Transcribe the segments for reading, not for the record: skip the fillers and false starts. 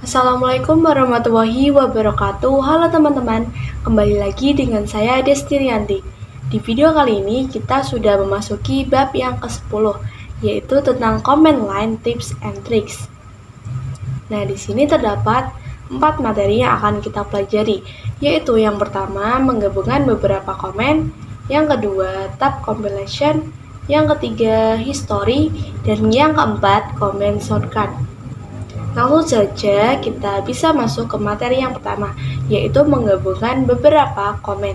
Assalamualaikum warahmatullahi wabarakatuh. Halo teman-teman, kembali lagi dengan saya Destirianti. Di video kali ini kita sudah memasuki bab yang ke-10, yaitu tentang comment line tips and tricks. Nah, di sini terdapat 4 materi yang akan kita pelajari, yaitu yang pertama menggabungkan beberapa komen, yang kedua tab compilation, yang ketiga history, dan yang keempat comment shortcut. Langsung saja kita bisa masuk ke materi yang pertama, yaitu menggabungkan beberapa komen.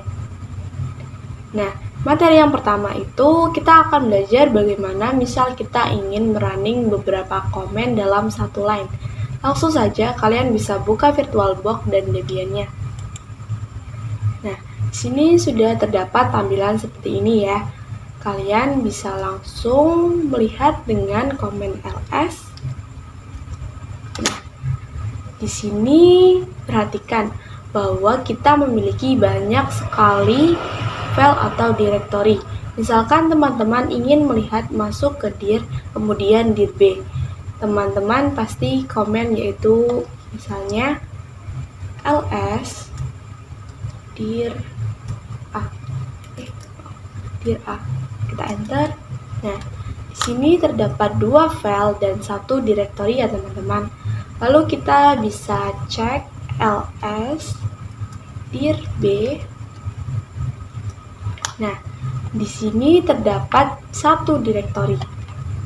Nah, materi yang pertama itu kita akan belajar bagaimana misal kita ingin merunning beberapa komen dalam satu line. Langsung saja kalian bisa buka VirtualBox dan Debian-nya. Nah, di sini sudah terdapat tampilan seperti ini ya. Kalian bisa langsung melihat dengan komen ls. Di sini perhatikan bahwa kita memiliki banyak sekali file atau directory. Misalkan teman-teman ingin melihat masuk ke dir, kemudian dir B. Teman-teman pasti komen yaitu misalnya ls dir A. Dir A. Kita enter. Nah, di sini terdapat 2 file dan 1 directory ya teman-teman. Lalu kita bisa cek ls dir B. Nah, di sini terdapat 1 directory.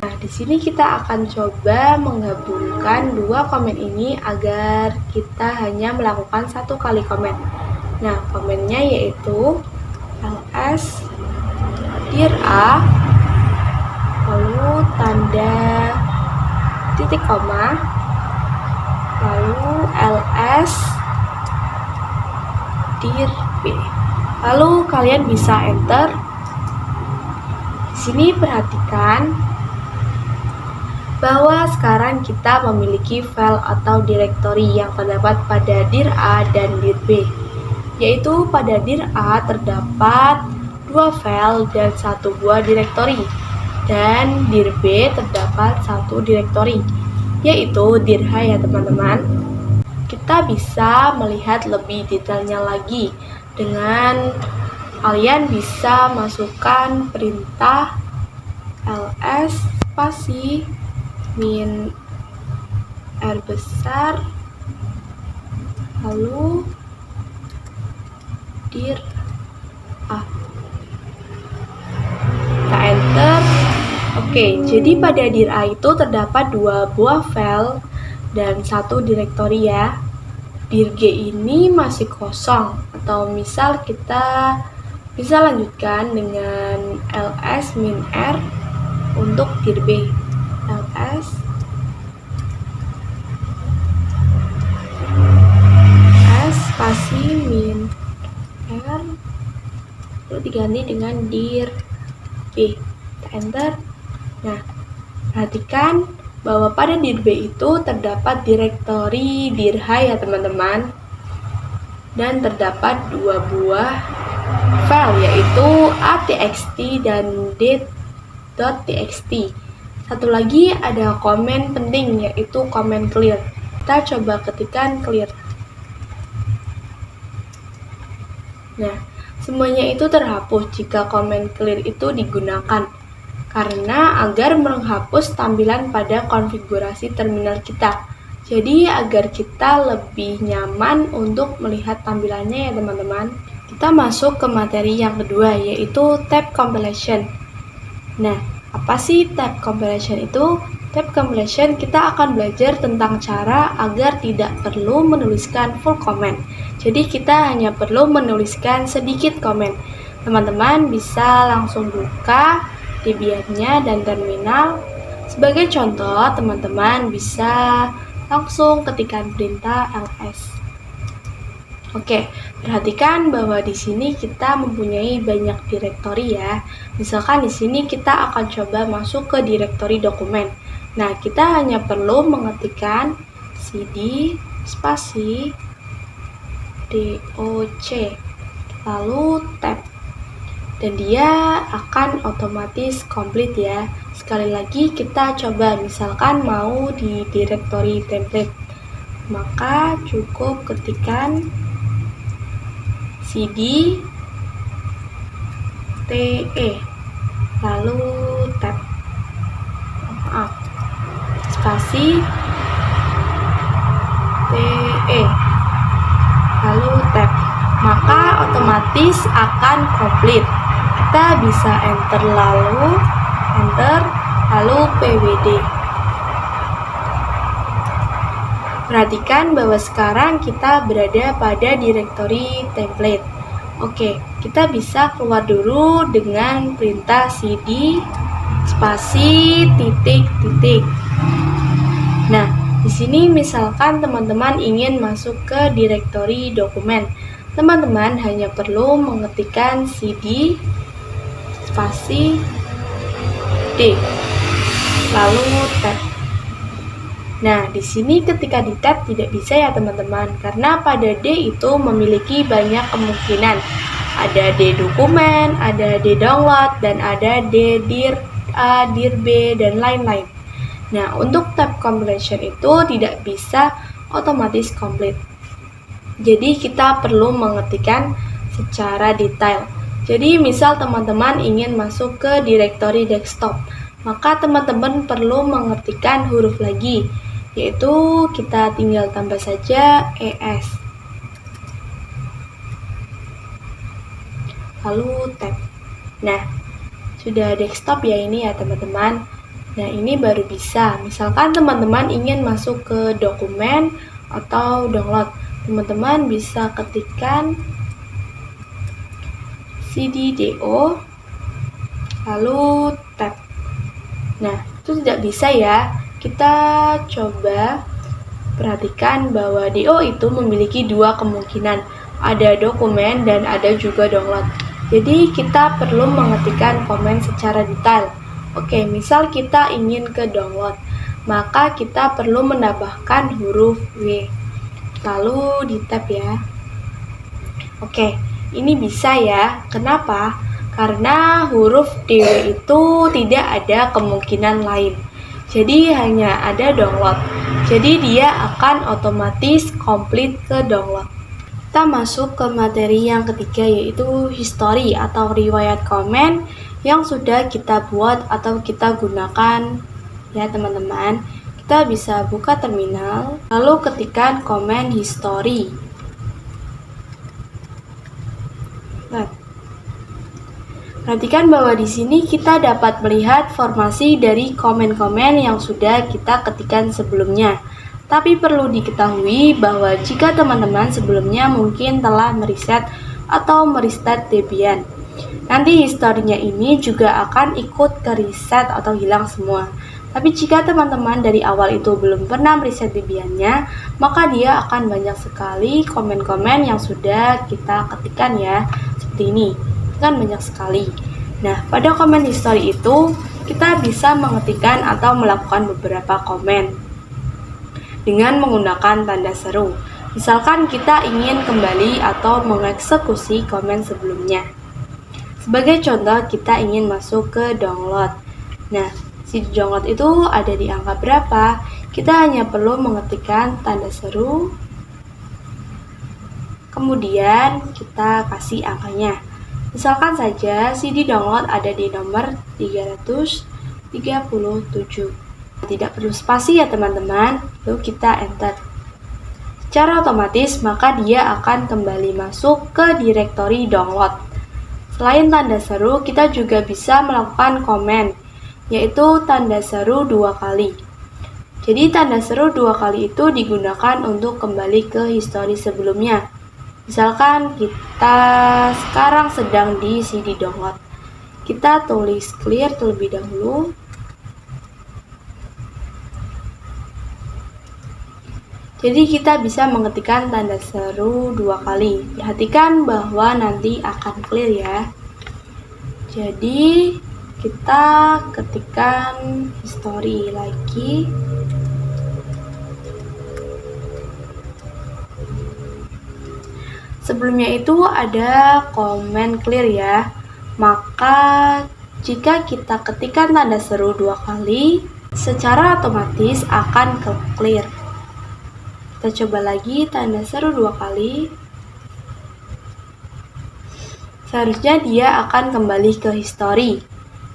Nah, di sini kita akan coba menggabungkan 2 komen ini agar kita hanya melakukan 1 kali komen. Nah, komennya yaitu ls dir A, lalu tanda titik koma, lalu ls dir B. Lalu kalian bisa enter. Di sini perhatikan bahwa sekarang kita memiliki file atau directory yang terdapat pada dir A dan dir B. Yaitu pada dir A terdapat 2 file dan 1 buah directory. Dan dir B terdapat 1 directory, yaitu dir H ya teman-teman. Kita bisa melihat lebih detailnya lagi dengan kalian bisa masukkan perintah ls spasi min R besar lalu dir A. Kita enter. Oke, jadi pada dir A itu terdapat 2 buah file dan 1 directory ya. Dir G ini masih kosong, atau misal kita bisa lanjutkan dengan ls-r untuk dir B. ls s spasi min r lalu diganti dengan dir B. Kita enter. Nah, perhatikan bahwa pada dir B itu terdapat directory dir H ya teman-teman. Dan terdapat 2 buah file yaitu a.txt dan d.txt. Satu lagi ada komen penting yaitu komen clear. Kita coba ketikkan clear. Nah, semuanya itu terhapus jika komen clear itu digunakan. Karena agar menghapus tampilan pada konfigurasi terminal kita. Jadi agar kita lebih nyaman untuk melihat tampilannya ya teman-teman. Kita masuk ke materi yang kedua yaitu tab compilation. Nah, apa sih tab compilation itu? Tab compilation kita akan belajar tentang cara agar tidak perlu menuliskan full comment. Jadi kita hanya perlu menuliskan sedikit komen. Teman-teman bisa langsung buka Debian-nya dan terminal. Sebagai contoh, teman-teman bisa langsung ketikkan perintah ls. Oke, perhatikan bahwa di sini kita mempunyai banyak directory ya. Misalkan di sini kita akan coba masuk ke directory dokumen. Nah, kita hanya perlu mengetikkan cd spasi doc lalu tab. Dan dia akan otomatis komplit ya. Sekali lagi kita coba misalkan mau di directory template. maka cukup ketikkan cd te lalu tab, spasi te lalu tab, maka otomatis akan komplit. Kita bisa enter lalu pwd. Perhatikan bahwa sekarang kita berada pada direktori template. Oke, kita bisa keluar dulu dengan perintah cd spasi titik. Nah, di sini misalkan teman-teman ingin masuk ke direktori dokumen, teman-teman hanya perlu mengetikkan cd spasi d lalu tab. Nah, di sini ketika di tab tidak bisa ya teman-teman, karena pada D itu memiliki banyak kemungkinan. Ada D dokumen, ada D download, dan ada D dir A, dir B, dan lain-lain. Nah, untuk tab completion itu tidak bisa otomatis komplit. Jadi kita perlu mengetikkan secara detail. Jadi misal teman-teman ingin masuk ke direktori desktop, maka teman-teman perlu mengetikkan huruf lagi, yaitu kita tinggal tambah saja es lalu tab. Nah, sudah desktop ya ini ya teman-teman. Nah, ini baru bisa. Misalkan teman-teman ingin masuk ke dokumen atau download, teman-teman bisa ketikkan cd do lalu tab. Nah, itu tidak bisa ya. Kita coba perhatikan bahwa DO itu memiliki dua kemungkinan, ada dokumen dan ada juga download. Jadi kita perlu mengetikkan komen secara detail. Oke, misal kita ingin ke download, maka kita perlu menambahkan huruf W, lalu di tab ya. Oke, ini bisa ya. Kenapa? Karena huruf DW itu tidak ada kemungkinan lain. Jadi hanya ada download. Jadi dia akan otomatis komplit ke download. Kita masuk ke materi yang ketiga, yaitu history atau riwayat komen yang sudah kita buat atau kita gunakan ya teman-teman. Kita bisa buka terminal, lalu ketikkan komen history. Nah, perhatikan bahwa di sini kita dapat melihat formasi dari komen-komen yang sudah kita ketikkan sebelumnya. Tapi perlu diketahui bahwa jika teman-teman sebelumnya mungkin telah meriset atau merestart Debian, nanti historinya ini juga akan ikut ke reset atau hilang semua. Tapi jika teman-teman dari awal itu belum pernah meriset Debiannya, maka dia akan banyak sekali komen-komen yang sudah kita ketikkan ya, seperti ini. Kan banyak sekali. Nah, pada komen history itu kita bisa mengetikkan atau melakukan beberapa komen dengan menggunakan tanda seru. Misalkan kita ingin kembali atau mengeksekusi komen sebelumnya. Sebagai contoh, kita ingin masuk ke download. Nah, si download itu ada di angka berapa? Kita hanya perlu mengetikkan tanda seru, kemudian kita kasih angkanya. Misalkan saja CD download ada di nomor 337. Tidak perlu spasi ya teman-teman, lalu kita enter. Secara otomatis maka dia akan kembali masuk ke direktori download. Selain tanda seru, kita juga bisa melakukan komen, yaitu tanda seru 2 kali. Jadi tanda seru 2 kali itu digunakan untuk kembali ke histori sebelumnya. Misalkan kita sekarang sedang di CD download, kita tulis clear terlebih dahulu. Jadi kita bisa mengetikkan tanda seru 2 kali. Perhatikan bahwa nanti akan clear ya. Jadi kita ketikkan history lagi. Sebelumnya itu ada komen clear ya. Maka jika kita ketikkan tanda seru 2 kali, secara otomatis akan ke clear. Kita Kita coba lagi tanda seru 2 kali. Seharusnya dia akan kembali ke history.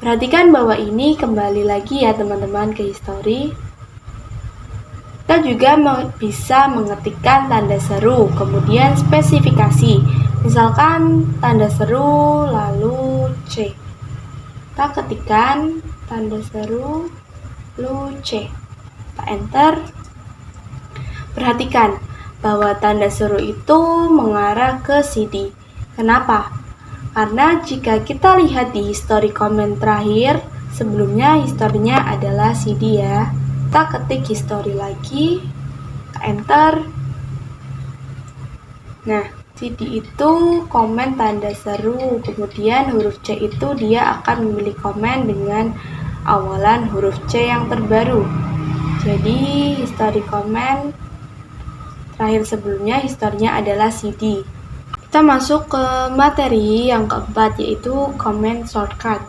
Perhatikan bahwa ini kembali lagi ya teman-teman ke history. Kita juga bisa mengetikkan tanda seru, kemudian spesifikasi. Misalkan tanda seru lalu C. Kita ketikkan tanda seru lalu C. Kita enter. Perhatikan bahwa tanda seru itu mengarah ke CD. Kenapa? Karena jika kita lihat di history komen terakhir, sebelumnya historinya adalah CD ya. Kita ketik history lagi, kita enter. Nah, CD itu komen tanda seru, kemudian huruf C itu dia akan memilih komen dengan awalan huruf C yang terbaru. Jadi, history komen terakhir sebelumnya historinya adalah CD. Kita masuk ke materi yang keempat, yaitu comment shortcut.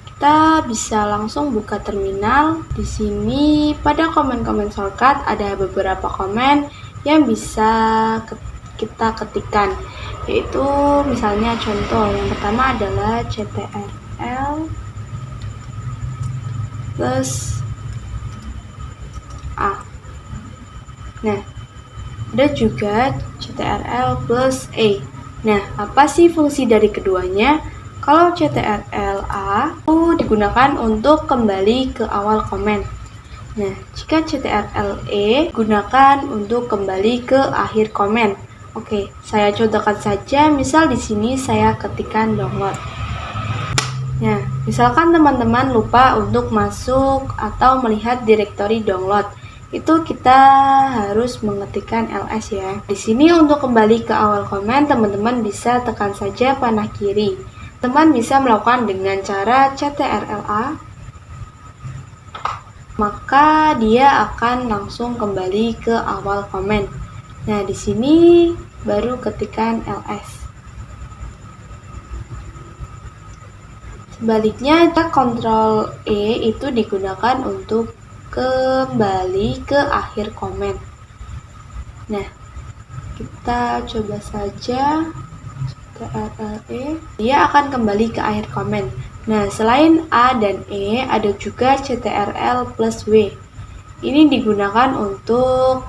Kita bisa langsung buka terminal. Di sini pada komen-komen shortcut ada beberapa komen yang bisa kita ketikkan, yaitu misalnya contoh yang pertama adalah ctrl plus A. Nah, ada juga ctrl plus E. Nah, apa sih fungsi dari keduanya? Kalau ctrl-A itu digunakan untuk kembali ke awal komen. Nah, jika ctrl-E gunakan untuk kembali ke akhir komen. Oke, saya contohkan saja. Misal di sini saya ketikkan download. Nah, misalkan teman-teman lupa untuk masuk atau melihat direktori download. Itu kita harus mengetikkan ls ya. Di sini untuk kembali ke awal komen, teman-teman bisa tekan saja panah kiri. Teman bisa melakukan dengan cara ctrl-A, maka dia akan langsung kembali ke awal komen. Nah, di sini baru ketikkan ls. Sebaliknya, Ctrl E itu digunakan untuk kembali ke akhir komen. Nah, kita coba saja ctrl-E, dia akan kembali ke akhir komen. Nah, selain A dan E, ada juga ctrl plus W. Ini digunakan untuk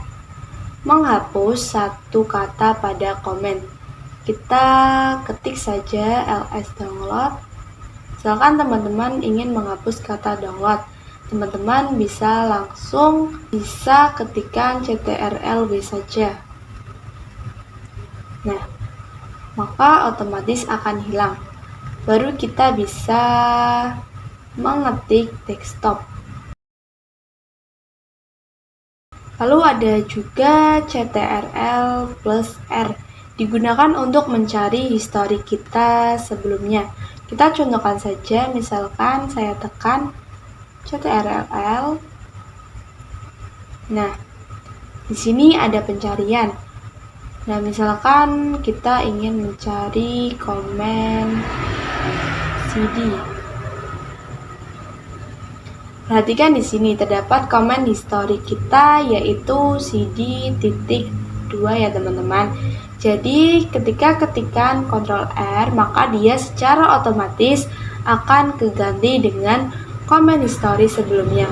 menghapus satu kata pada komen. Kita ketik saja ls download. Misalkan teman-teman ingin menghapus kata download, teman-teman bisa langsung ketikkan ctrl-W saja. Nah, maka otomatis akan hilang. Baru kita bisa mengetik desktop. Lalu ada juga ctrl plus R, digunakan untuk mencari histori kita sebelumnya. Kita contohkan saja, misalkan saya tekan ctrl. Nah, di sini ada pencarian. Nah, misalkan kita ingin mencari komen CD. Perhatikan di sini terdapat komen histori kita, yaitu CD.2 ya teman-teman. Jadi ketika ketikan Ctrl R, maka dia secara otomatis akan keganti dengan komen histori sebelumnya.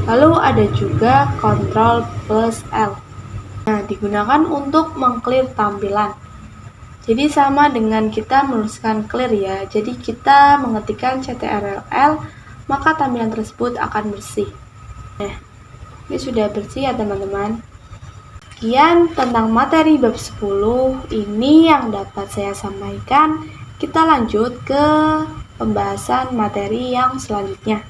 Lalu ada juga Ctrl plus L. Nah, digunakan untuk mengclear tampilan. Jadi sama dengan kita menuliskan clear ya. Jadi kita mengetikkan ctrl-L, maka tampilan tersebut akan bersih. Nah, ini sudah bersih ya teman-teman. Sekian tentang materi bab 10 ini yang dapat saya sampaikan. Kita lanjut ke pembahasan materi yang selanjutnya.